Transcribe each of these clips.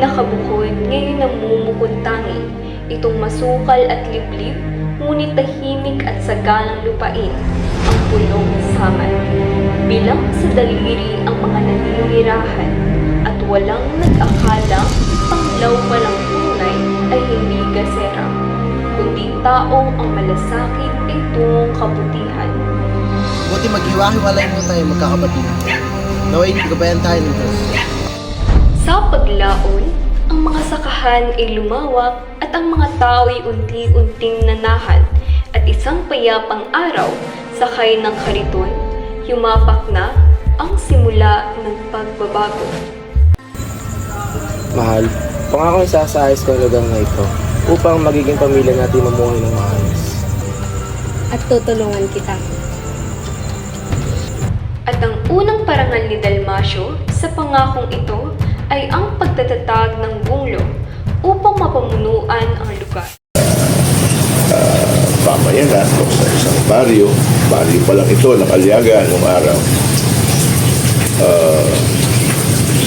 pinakabukod ngayon namumukuntangi. Itong masukal at liblib, ngunit tahimik at sagalang lupain, ang pulong saman. Bilang sa daliri ang mga naninirahan, at walang nag-akalang panglaw walang tunay ay hindi gasera, kundi taong ang malasakit ay tungong kabutihan. Buti maghiwa-hiwalay mo tayo magkakapatid. Naway gabayan tayo ng Diyos. Sa paglaon, ang mga sakahan ay lumawak at ang mga tao ay unti-unting nanahan at isang payapang araw sakay ng kariton, yumapak na ang simula ng pagbabago. Mahal, pangako isasaayos ko ang lugar na ito upang magiging pamilya natin mamuhay ng maayos. At tutulungan kita. At ang unang parangal ni Dalmasio sa pangakong ito ay ang pagtatatag ng bunglo upang mapamunuan ang lugar. Pamayanan o sa isang baryo pa lang ito ng Aliaga noong araw.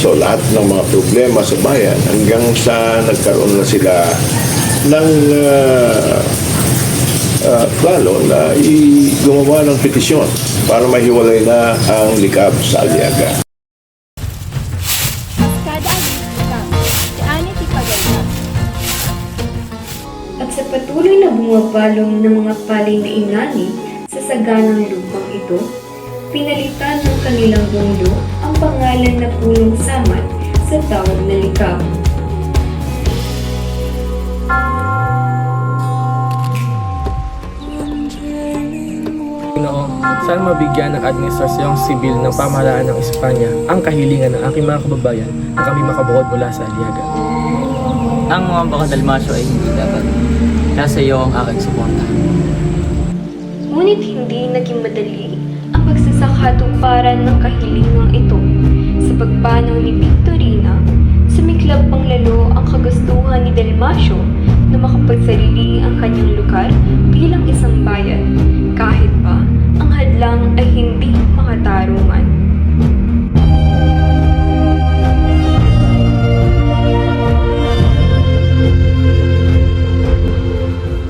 So lahat ng mga problema sa bayan hanggang sa nagkaroon na sila ng plano na gumawa ng petisyon para mahiwalay na ang likab sa Aliaga. Kada agita, si Ani ti Pagayat. At sa patuloy na bumabalong ng mga palay na ingani sa saganang lupang ito, pinalitan ng kanilang bunglo ang pangalan na Pulong Saman sa tawag na likab. Panginoon, saan mabigyan ng administrasyong sibil ng pamahalaan ng Espanya ang kahilingan ng aking mga kababayan na kami makabukod mula sa Aliaga. Ang mga baka Dalmasio ay hindi dapat. Nasa iyo ang aking suporta. Ngunit hindi naging madali ang pagsasakatuparan ng kahilingang ito. Sa pagpanaw ni Victorina, sumiklab pang lalo ang kagustuhan ni Dalmasio na makapagsarili ang kanyang lugar bilang isang bayan, kahit pa ang hadlang ay hindi makatarungan.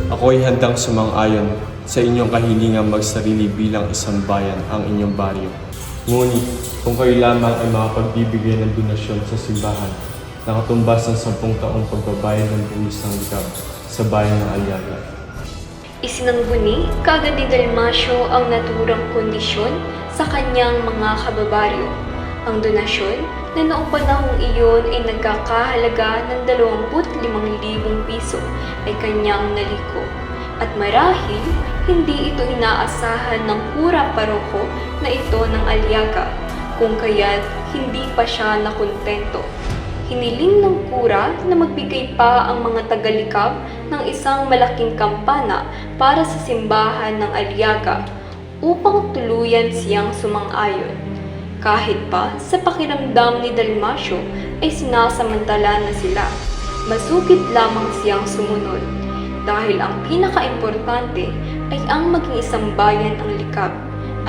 Ako'y handang sumang-ayon sa inyong kahilingang magsarili bilang isang bayan ang inyong baryo. Ngunit kung kayo lamang ay makapagbibigay ng donasyon sa simbahan na katumbas ng 10 taong pagbabayad ng buwis ng likab sa bayan ng Aliaga. Isinangguni kaagad ni Dalmasio ang naturang kondisyon sa kanyang mga kababaryo. Ang donasyon na noong panahong iyon ay nagkakahalaga ng 25,000 piso ay kanyang naliko. At marahil, hindi ito inaasahan ng kura paroko na ito ng Aliaga, kung kaya't hindi pa siya nakontento. Hiniling ng kura na magbigay pa ang mga tagalikab ng isang malaking kampana para sa simbahan ng Aliaga upang tuluyan siyang sumang-ayon. Kahit pa sa pakiramdam ni Dalmasio ay sinasamantala na sila, masugid lamang siyang sumunod dahil ang pinaka-importante ay ang maging isang bayan ang likab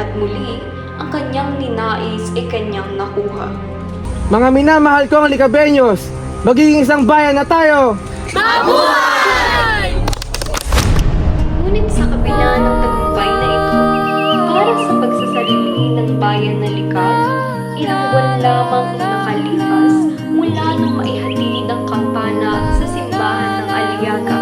at muli ang kanyang ninais ay kanyang nakuha. Mga minamahal kong Likabenyos, magiging isang bayan na tayo! Ngunit sa kabila ng tagumpay na ito, para sa pagsasarili ng bayan na likab, ilang buwan lamang ang nakalipas mula nang maihatid ang kampana sa simbahan ng Aliaga.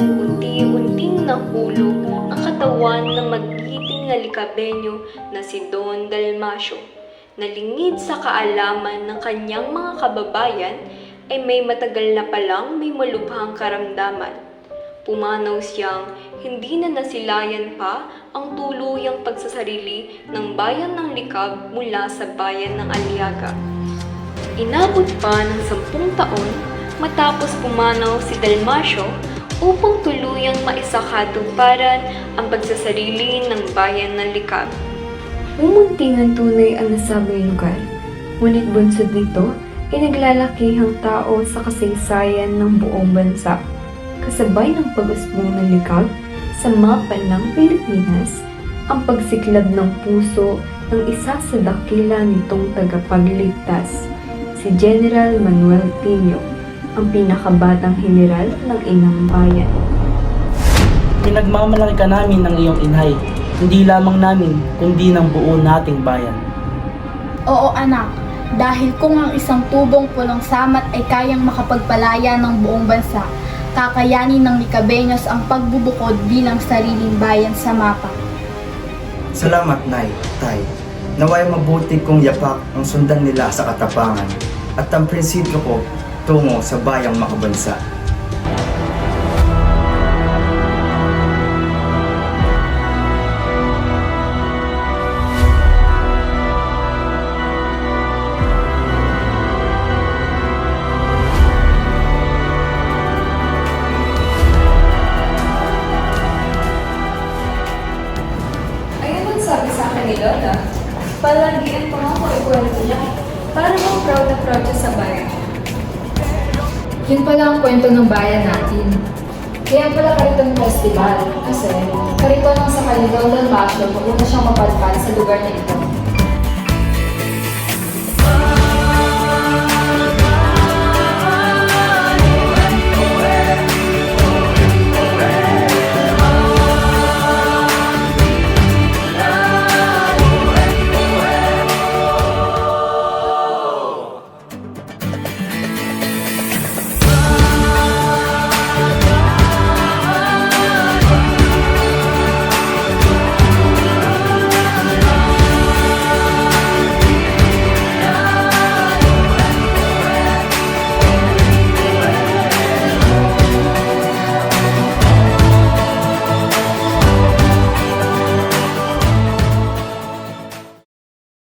Unti-unting nahulog ang katawan ng magiting na Likabenyo na si Don Dalmasio. Nalingid sa kaalaman ng kanyang mga kababayan ay may matagal na palang may malubhang karamdaman. Pumanaw siyang hindi na nasilayan pa ang tuluyang pagsasarili ng bayan ng likab mula sa bayan ng Aliaga. Inabot pa ng 10 taon matapos pumanaw si Dalmasio upang tuluyang maisakatuparan ang pagsasarili ng bayan ng likab. Mumuntingan tunay ang nasabing lugar, ngunit bunsod nito ay naglalakihang tao sa kasaysayan ng buong bansa. Kasabay ng pag-usbong ng likab sa mapa ng Pilipinas, ang pagsiklab ng puso ng isa sa dakila nitong tagapagligtas, si General Manuel Piño, ang pinakabatang general ng inang bayan. Pinagmamalaki ka namin ng iyong inhay, hindi lamang namin, kundi ng buo nating bayan. Oo anak, dahil kung ang isang tubong pulong samat ay kayang makapagpalaya ng buong bansa, kakayanin ng Licabeños ang pagbubukod bilang sariling bayan sa mapa. Salamat, Nay, Tay. Naway mabuti kong yapak ang sundan nila sa katapangan at ang prinsipyo ko tungo sa bayang makabansa. Ayun ang sabi sa akin ni Lola. Palagian pa nga ko ikwento niya. Para mo proud na proud siya sa bayan. Yun pala ang kwento ng bayan natin. Kaya pala Kariton Festival kasi Kariton ang sa Kaligaw Dalmasyo pag una siyang mapadpad sa lugar na ito.